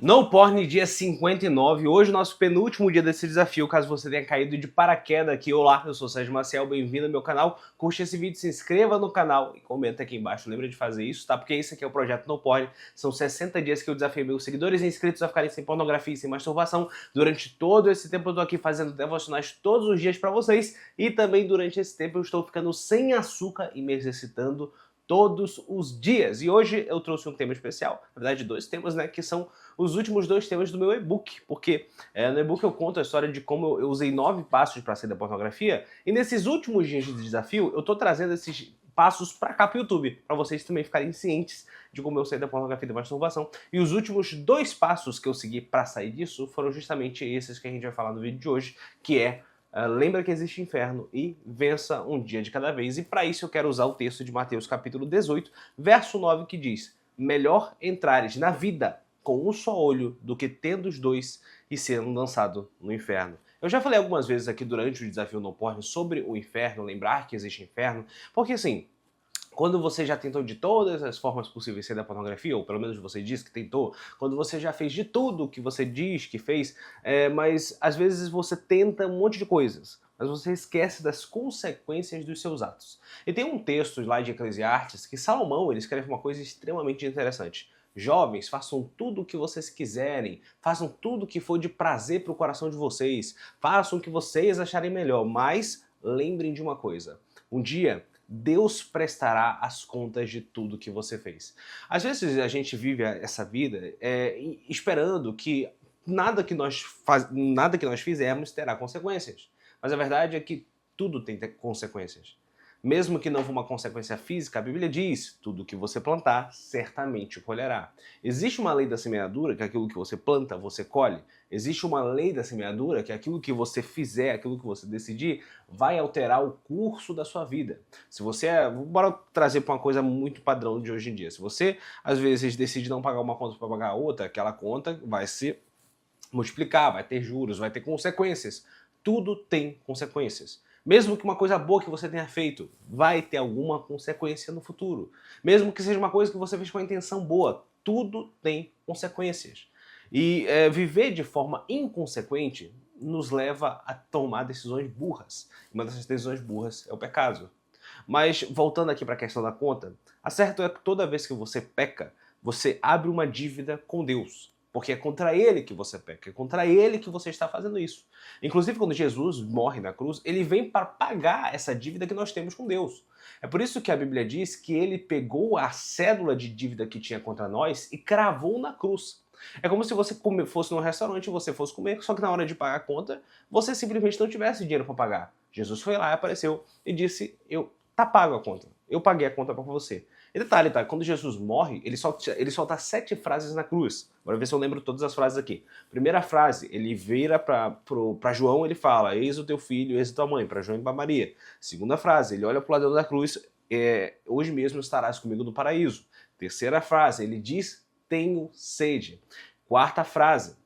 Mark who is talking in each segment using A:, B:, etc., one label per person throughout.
A: No Porn, dia 59, hoje nosso penúltimo dia desse desafio, caso você tenha caído de paraquedas aqui. Olá, eu sou o Sérgio Maciel, bem-vindo ao meu canal, curte esse vídeo, se inscreva no canal e comenta aqui embaixo, lembra de fazer isso, tá? Porque esse aqui é o projeto No Porn, são 60 dias que eu desafio meus seguidores e inscritos a ficarem sem pornografia e sem masturbação. Durante todo esse tempo eu tô aqui fazendo devocionais todos os dias pra vocês e também durante esse tempo eu estou ficando sem açúcar e me exercitando todos os dias. E hoje eu trouxe um tema especial, na verdade dois temas, né, que são os últimos dois temas do meu e-book, porque no e-book eu conto a história de como eu usei 9 passos para sair da pornografia, e nesses últimos dias de desafio eu tô trazendo esses passos para cá pro YouTube, para vocês também ficarem cientes de como eu saí da pornografia e da masturbação. E os últimos 2 passos que eu segui para sair disso foram justamente esses que a gente vai falar no vídeo de hoje, que é lembra que existe inferno e vença um dia de cada vez. E para isso eu quero usar o texto de Mateus capítulo 18, verso 9, que diz: melhor entrares na vida com um só olho do que tendo os dois e sendo lançado no inferno. Eu já falei algumas vezes aqui durante o desafio No Porn sobre o inferno, lembrar que existe inferno, porque assim, quando você já tentou de todas as formas possíveis sair da pornografia, ou pelo menos você diz que tentou, quando você já fez de tudo que você diz que fez, mas às vezes você tenta um monte de coisas, mas você esquece das consequências dos seus atos. E tem um texto lá de Eclesiastes que Salomão ele escreve uma coisa extremamente interessante. Jovens, façam tudo o que vocês quiserem, façam tudo o que for de prazer para o coração de vocês, façam o que vocês acharem melhor, mas lembrem de uma coisa, um dia Deus prestará as contas de tudo que você fez. Às vezes a gente vive essa vida esperando que nada que nós fizermos terá consequências. Mas a verdade é que tudo tem consequências. Mesmo que não for uma consequência física, a Bíblia diz: tudo que você plantar, certamente colherá. Existe uma lei da semeadura, que é aquilo que você planta, você colhe. Existe uma lei da semeadura, que é aquilo que você fizer, aquilo que você decidir, vai alterar o curso da sua vida. Se você bora trazer para uma coisa muito padrão de hoje em dia. Se você, às vezes, decide não pagar uma conta para pagar outra, aquela conta vai se multiplicar, vai ter juros, vai ter consequências. Tudo tem consequências. Mesmo que uma coisa boa que você tenha feito, vai ter alguma consequência no futuro. Mesmo que seja uma coisa que você fez com a intenção boa, tudo tem consequências. E viver de forma inconsequente nos leva a tomar decisões burras. Uma dessas decisões burras é o pecado. Mas voltando aqui para a questão da conta, a certo é que toda vez que você peca, você abre uma dívida com Deus. Porque é contra ele que você peca, é contra ele que você está fazendo isso. Inclusive, quando Jesus morre na cruz, ele vem para pagar essa dívida que nós temos com Deus. É por isso que a Bíblia diz que ele pegou a cédula de dívida que tinha contra nós e cravou na cruz. É como se você fosse num restaurante e você fosse comer, só que na hora de pagar a conta, você simplesmente não tivesse dinheiro para pagar. Jesus foi lá, apareceu e disse: tá pago a conta. Eu paguei a conta para você. E detalhe, tá? Quando Jesus morre, ele solta 7 frases na cruz. Bora ver se eu lembro todas as frases aqui. Primeira frase, ele vira para João, ele fala: eis o teu filho, eis a tua mãe, para João e para Maria. Segunda frase, ele olha para o lado da cruz: hoje mesmo estarás comigo no paraíso. Terceira frase, ele diz: tenho sede. Quarta frase,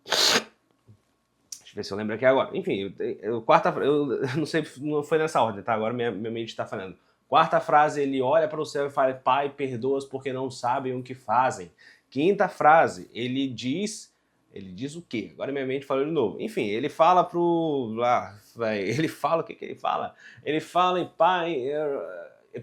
A: deixa eu ver se eu lembro aqui agora. Enfim, eu não sei, não foi nessa ordem, tá? Agora minha mente está falando. Quarta frase, ele olha para o céu e fala: Pai, perdoa-os porque não sabem o que fazem. Quinta frase, ele diz o quê? Agora minha mente falou de novo. Enfim, ele fala pro... ele fala, o que ele fala? Ele fala: Pai,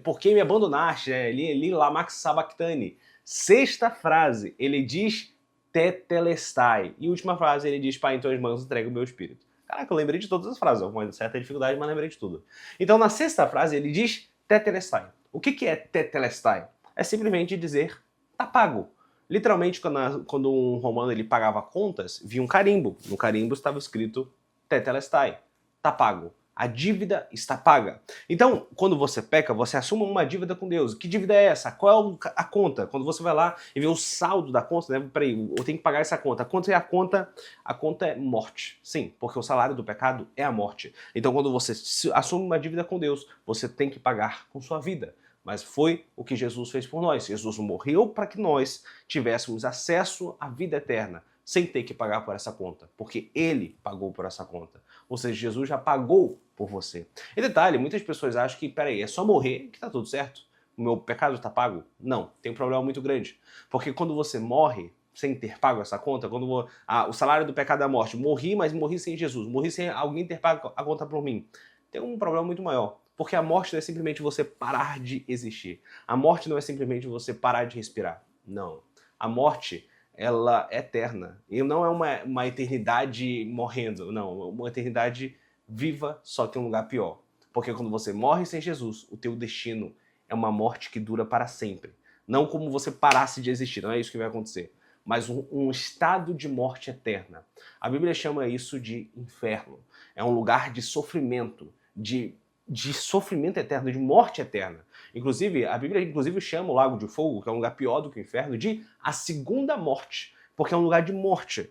A: por que me abandonaste? Né? Ele lamax sabachthani. Sexta frase, ele diz: tetelestai. E última frase, ele diz: Pai, em tuas mãos entrega o meu espírito. Caraca, eu lembrei de todas as frases, com uma certa dificuldade, mas lembrei de tudo. Então, na sexta frase, ele diz tetelestai. O que é tetelestai? É simplesmente dizer: tá pago. Literalmente, quando um romano ele pagava contas, via um carimbo. No carimbo estava escrito tetelestai. Tá pago. A dívida está paga. Então, quando você peca, você assume uma dívida com Deus. Que dívida é essa? Qual é a conta? Quando você vai lá e vê o saldo da conta, né? Peraí, eu tenho que pagar essa conta. Quanto é a conta? A conta é morte. Sim, porque o salário do pecado é a morte. Então, quando você assume uma dívida com Deus, você tem que pagar com sua vida. Mas foi o que Jesus fez por nós. Jesus morreu para que nós tivéssemos acesso à vida eterna, sem ter que pagar por essa conta, porque ele pagou por essa conta. Ou seja, Jesus já pagou por você. E detalhe, muitas pessoas acham que, peraí, é só morrer que tá tudo certo. O meu pecado está pago? Não, tem um problema muito grande. Porque quando você morre, sem ter pago essa conta, quando o salário do pecado é a morte, morri, mas morri sem Jesus, morri sem alguém ter pago a conta por mim, tem um problema muito maior. Porque a morte não é simplesmente você parar de existir. A morte não é simplesmente você parar de respirar. Não. A morte, ela é eterna. E não é uma eternidade morrendo. Não, uma eternidade viva, só que em um lugar pior. Porque quando você morre sem Jesus, o teu destino é uma morte que dura para sempre. Não como você parasse de existir, não é isso que vai acontecer. Mas um estado de morte eterna. A Bíblia chama isso de inferno. É um lugar de sofrimento, de sofrimento eterno, de morte eterna. Inclusive, a Bíblia chama o Lago de Fogo, que é um lugar pior do que o inferno, de a segunda morte, porque é um lugar de morte.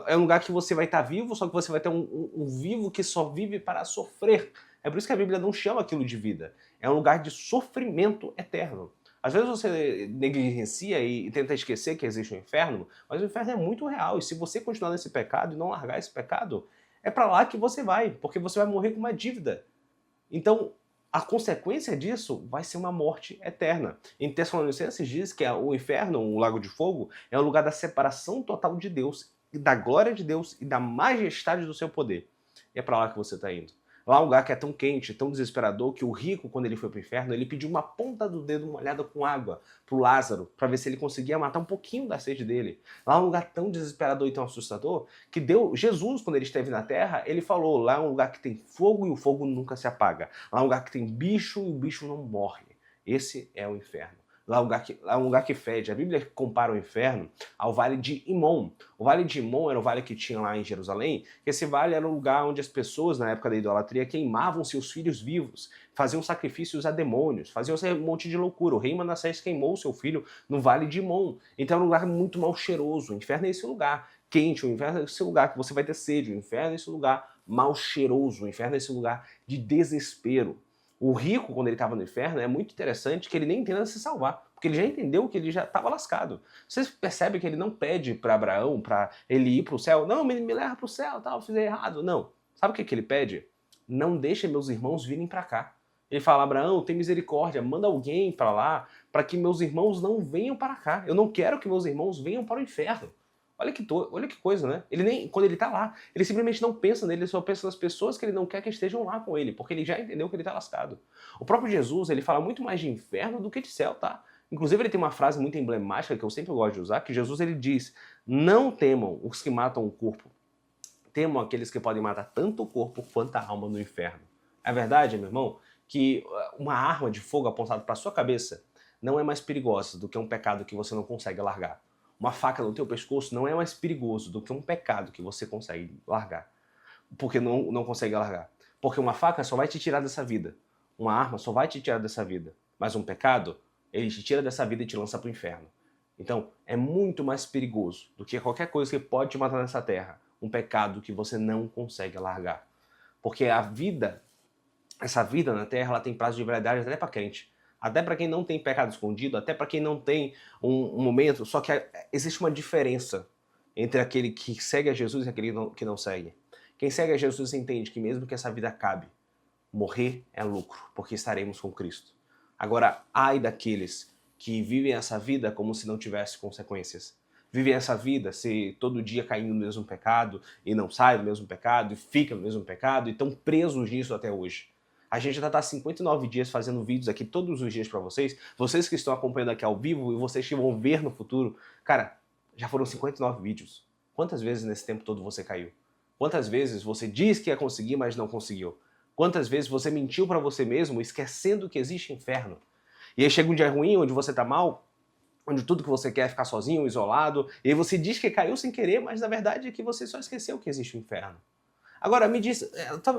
A: É um lugar que você vai estar vivo, só que você vai ter um vivo que só vive para sofrer. É por isso que a Bíblia não chama aquilo de vida. É um lugar de sofrimento eterno. Às vezes você negligencia e tenta esquecer que existe um inferno, mas o inferno é muito real. E se você continuar nesse pecado e não largar esse pecado, é para lá que você vai, porque você vai morrer com uma dívida. Então, a consequência disso vai ser uma morte eterna. Em Tessalonicenses diz que o inferno, o lago de fogo, é o lugar da separação total de Deus, da glória de Deus e da majestade do seu poder. E é para lá que você está indo. Lá é um lugar que é tão quente, tão desesperador, que o rico, quando ele foi para o inferno, ele pediu uma ponta do dedo molhada com água para o Lázaro, para ver se ele conseguia matar um pouquinho da sede dele. Lá é um lugar tão desesperador e tão assustador, que Jesus, quando ele esteve na Terra, ele falou, lá é um lugar que tem fogo e o fogo nunca se apaga. Lá é um lugar que tem bicho e o bicho não morre. Esse é o inferno. Lá é um lugar que fede. A Bíblia compara o inferno ao Vale de Himom. O Vale de Himom era o vale que tinha lá em Jerusalém. Esse vale era um lugar onde as pessoas, na época da idolatria, queimavam seus filhos vivos, faziam sacrifícios a demônios, faziam um monte de loucura. O rei Manassés queimou seu filho no Vale de Himom. Então era um lugar muito mal cheiroso. O inferno é esse lugar quente, o inferno é esse lugar que você vai ter sede, o inferno é esse lugar mal cheiroso, o inferno é esse lugar de desespero. O rico, quando ele estava no inferno, é muito interessante que ele nem tenta se salvar, porque ele já entendeu que ele já estava lascado. Vocês percebem que ele não pede para Abraão, para ele ir para o céu, não, me leva para o céu, tal, fiz errado. Não. Sabe o que ele pede? Não deixe meus irmãos virem para cá. Ele fala, Abraão, tem misericórdia, manda alguém para lá, para que meus irmãos não venham para cá. Eu não quero que meus irmãos venham para o inferno. Olha que coisa, né? Quando ele tá lá, ele simplesmente não pensa nele, ele só pensa nas pessoas que ele não quer que estejam lá com ele, porque ele já entendeu que ele tá lascado. O próprio Jesus, ele fala muito mais de inferno do que de céu, tá? Inclusive, ele tem uma frase muito emblemática que eu sempre gosto de usar, que Jesus ele diz, não temam os que matam o corpo, temam aqueles que podem matar tanto o corpo quanto a alma no inferno. É verdade, meu irmão, que uma arma de fogo apontada para sua cabeça não é mais perigosa do que um pecado que você não consegue largar. Uma faca no teu pescoço não é mais perigoso do que um pecado que você consegue largar. Porque não consegue largar. Porque uma faca só vai te tirar dessa vida. Uma arma só vai te tirar dessa vida. Mas um pecado, ele te tira dessa vida e te lança para o inferno. Então, é muito mais perigoso do que qualquer coisa que pode te matar nessa terra. Um pecado que você não consegue largar. Porque a vida, essa vida na terra, ela tem prazo de validade até para crente. Até para quem não tem pecado escondido, até para quem não tem um momento, só que existe uma diferença entre aquele que segue a Jesus e aquele que não segue. Quem segue a Jesus entende que mesmo que essa vida acabe, morrer é lucro, porque estaremos com Cristo. Agora, ai daqueles que vivem essa vida como se não tivesse consequências. Vivem essa vida se todo dia caindo no mesmo pecado e não sai do mesmo pecado e fica no mesmo pecado e estão presos nisso até hoje. A gente já está 59 dias fazendo vídeos aqui todos os dias para vocês. Vocês que estão acompanhando aqui ao vivo e vocês que vão ver no futuro. Cara, já foram 59 vídeos. Quantas vezes nesse tempo todo você caiu? Quantas vezes você diz que ia conseguir, mas não conseguiu? Quantas vezes você mentiu para você mesmo, esquecendo que existe inferno? E aí chega um dia ruim, onde você tá mal, onde tudo que você quer é ficar sozinho, isolado, e aí você diz que caiu sem querer, mas na verdade é que você só esqueceu que existe o inferno. Agora, me diz,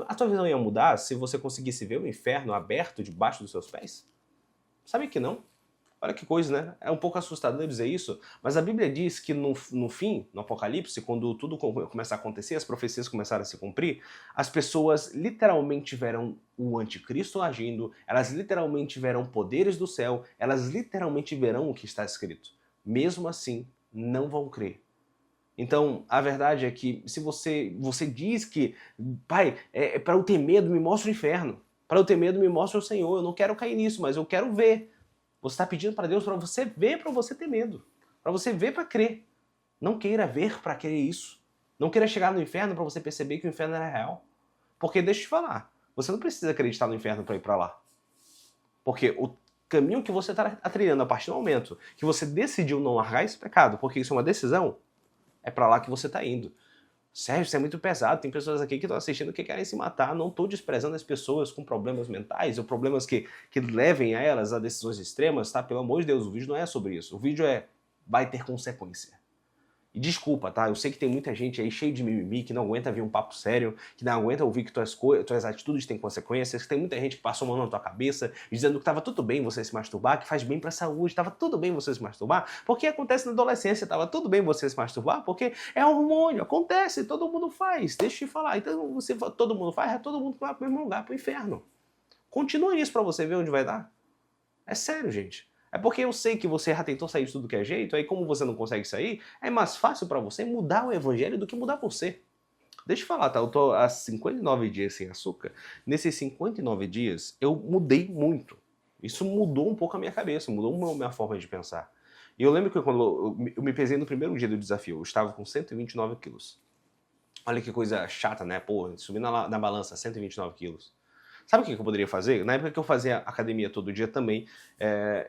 A: a tua visão ia mudar se você conseguisse ver o inferno aberto debaixo dos seus pés? Sabe que não? Olha que coisa, né? É um pouco assustador dizer isso, mas a Bíblia diz que no fim, no Apocalipse, quando tudo começar a acontecer, as profecias começarem a se cumprir, as pessoas literalmente verão o anticristo agindo, elas literalmente verão poderes do céu, elas literalmente verão o que está escrito. Mesmo assim, não vão crer. Então, a verdade é que se você diz que, pai, para eu ter medo, me mostra o inferno. Para eu ter medo, me mostra o Senhor. Eu não quero cair nisso, mas eu quero ver. Você está pedindo para Deus para você ver, para você ter medo. Para você ver, para crer. Não queira ver para querer isso. Não queira chegar no inferno para você perceber que o inferno era real. Porque deixa eu te falar, você não precisa acreditar no inferno para ir para lá. Porque o caminho que você está trilhando a partir do momento que você decidiu não largar esse pecado, porque isso é uma decisão, é para lá que você está indo. Sérgio, isso é muito pesado. Tem pessoas aqui que estão assistindo que querem se matar. Não estou desprezando as pessoas com problemas mentais ou problemas que levem a elas a decisões extremas, tá? Pelo amor de Deus, o vídeo não é sobre isso. O vídeo vai ter consequência. E desculpa, tá? Eu sei que tem muita gente aí cheio de mimimi, que não aguenta ver um papo sério, que não aguenta ouvir que tuas atitudes têm consequências, que tem muita gente que passou a mão na tua cabeça, dizendo que tava tudo bem você se masturbar, que faz bem pra saúde, tava tudo bem você se masturbar, porque acontece na adolescência, tava tudo bem você se masturbar, porque é hormônio, acontece, todo mundo faz, deixa eu te falar. Então, todo mundo faz, é todo mundo que vai pro mesmo lugar, pro inferno. Continua nisso pra você ver onde vai dar. É sério, gente. É porque eu sei que você já tentou sair de tudo que é jeito, aí como você não consegue sair, é mais fácil pra você mudar o evangelho do que mudar você. Deixa eu falar, tá? Eu tô há 59 dias sem açúcar. Nesses 59 dias, eu mudei muito. Isso mudou um pouco a minha cabeça, mudou a minha forma de pensar. E eu lembro que quando eu me pesei no primeiro dia do desafio, eu estava com 129 quilos. Olha que coisa chata, né? Pô, subir na balança 129 quilos. Sabe o que eu poderia fazer? Na época que eu fazia academia todo dia também,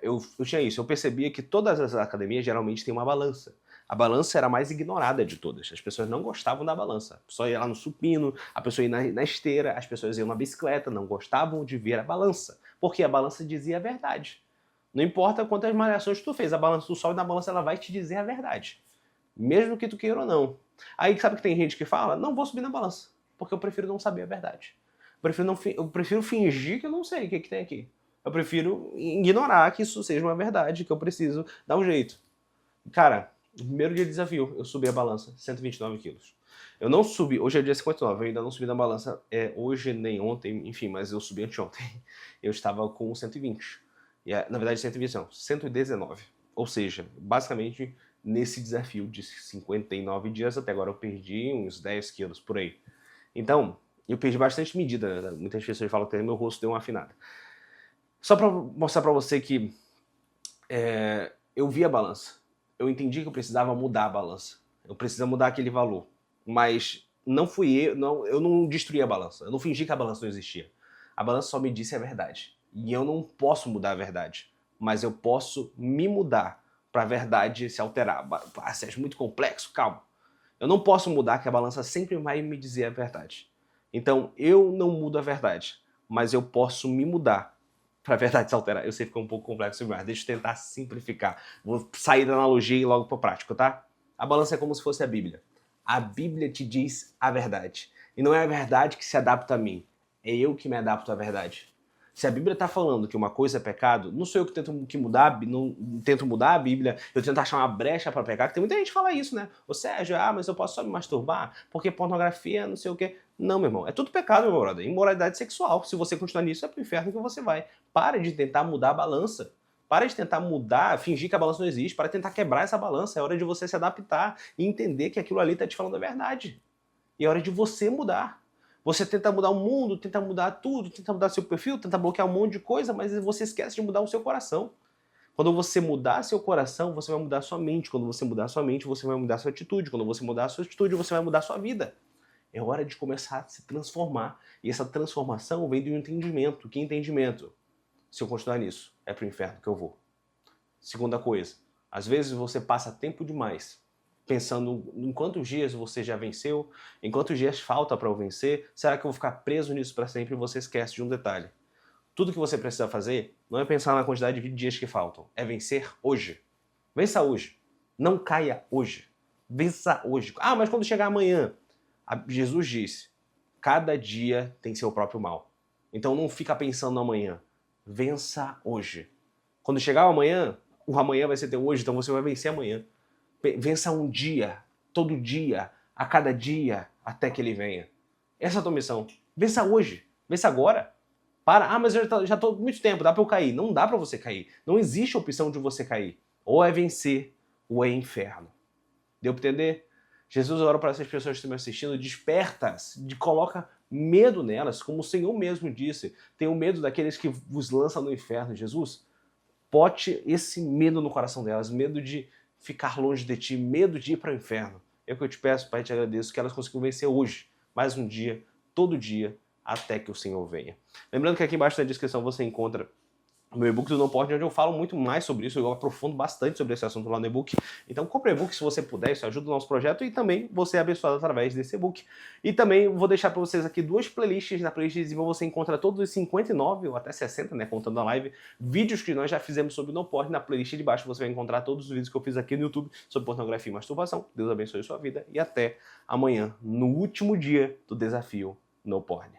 A: eu tinha isso. Eu percebia que todas as academias geralmente têm uma balança. A balança era a mais ignorada de todas. As pessoas não gostavam da balança. A pessoa ia lá no supino, a pessoa ia na esteira, as pessoas iam na bicicleta, não gostavam de ver a balança. Porque a balança dizia a verdade. Não importa quantas malhações tu fez, a balança do sol e na balança ela vai te dizer a verdade. Mesmo que tu queira ou não. Aí sabe que tem gente que fala, não vou subir na balança, porque eu prefiro não saber a verdade. Eu prefiro fingir que eu não sei o que tem aqui. Eu prefiro ignorar que isso seja uma verdade, que eu preciso dar um jeito. Cara, no primeiro dia de desafio, eu subi a balança, 129 quilos. Eu não subi, hoje é dia 59, eu ainda não subi na balança hoje nem ontem, enfim, mas eu subi anteontem. Eu estava com 120. Na verdade, 120 não, 119. Ou seja, basicamente, nesse desafio de 59 dias, até agora eu perdi uns 10 quilos por aí. Então, eu perdi bastante medida, né? Muitas pessoas falam que meu rosto deu uma afinada. Só pra mostrar pra você que eu vi a balança. Eu entendi que eu precisava mudar a balança. Eu precisava mudar aquele valor. Mas não fui eu não destruí a balança. Eu não fingi que a balança não existia. A balança só me disse a verdade. E eu não posso mudar a verdade. Mas eu posso me mudar pra verdade se alterar. Ah, Sérgio, muito complexo, calma. Eu não posso mudar que a balança sempre vai me dizer a verdade. Então, eu não mudo a verdade, mas eu posso me mudar para a verdade se alterar. Eu sei que ficou um pouco complexo demais, deixa eu tentar simplificar. Vou sair da analogia e ir logo para o prático, tá? A balança é como se fosse a Bíblia. A Bíblia te diz a verdade. E não é a verdade que se adapta a mim, é eu que me adapto à verdade. Se a Bíblia está falando que uma coisa é pecado, não sou eu que tento mudar a Bíblia, eu tento achar uma brecha para pecar, que tem muita gente que fala isso, né? Ô Sérgio, mas eu posso só me masturbar porque pornografia, não sei o quê. Não, meu irmão, é tudo pecado, meu brother. Imoralidade sexual. Se você continuar nisso, é pro inferno que você vai. Para de tentar mudar a balança. Para de tentar mudar, fingir que a balança não existe. Para de tentar quebrar essa balança. É hora de você se adaptar e entender que aquilo ali está te falando a verdade. E é hora de você mudar. Você tenta mudar o mundo, tenta mudar tudo, tenta mudar seu perfil, tenta bloquear um monte de coisa, mas você esquece de mudar o seu coração. Quando você mudar seu coração, você vai mudar sua mente. Quando você mudar sua mente, você vai mudar sua atitude. Quando você mudar a sua atitude, você vai mudar sua vida. É hora de começar a se transformar. E essa transformação vem do entendimento. Que entendimento? Se eu continuar nisso, é pro inferno que eu vou. Segunda coisa, às vezes você passa tempo demais pensando em quantos dias você já venceu, em quantos dias falta para eu vencer, será que eu vou ficar preso nisso para sempre? E você esquece de um detalhe. Tudo que você precisa fazer não é pensar na quantidade de dias que faltam, é vencer hoje. Vença hoje. Não caia hoje. Vença hoje. Ah, mas quando chegar amanhã? Jesus disse, cada dia tem seu próprio mal. Então não fica pensando no amanhã. Vença hoje. Quando chegar o amanhã vai ser teu hoje, então você vai vencer amanhã. Vença um dia, todo dia, a cada dia, até que ele venha. Essa é a tua missão. Vença hoje. Vença agora. Mas eu já tô muito tempo, dá pra eu cair. Não dá pra você cair. Não existe opção de você cair. Ou é vencer, ou é inferno. Deu pra entender? Jesus ora para essas pessoas que estão me assistindo, desperta-as, coloca medo nelas, como o Senhor mesmo disse. Tenham medo daqueles que vos lançam no inferno. Jesus, bote esse medo no coração delas, medo de ficar longe de ti, medo de ir para o inferno. É o que eu te peço, Pai, te agradeço, que elas consigam vencer hoje, mais um dia, todo dia, até que o Senhor venha. Lembrando que aqui embaixo na descrição você encontra o meu e-book do Não Pode, onde eu falo muito mais sobre isso, eu aprofundo bastante sobre esse assunto lá no e-book. Então compre o e-book se você puder, isso ajuda o nosso projeto e também você é abençoado através desse e-book. E também vou deixar para vocês aqui duas playlists. Na playlist de você encontra todos os 59 ou até 60, né, contando a live, vídeos que nós já fizemos sobre o Não Pode. Na playlist de baixo você vai encontrar todos os vídeos que eu fiz aqui no YouTube sobre pornografia e masturbação. Deus abençoe a sua vida e até amanhã, no último dia do desafio No Porn.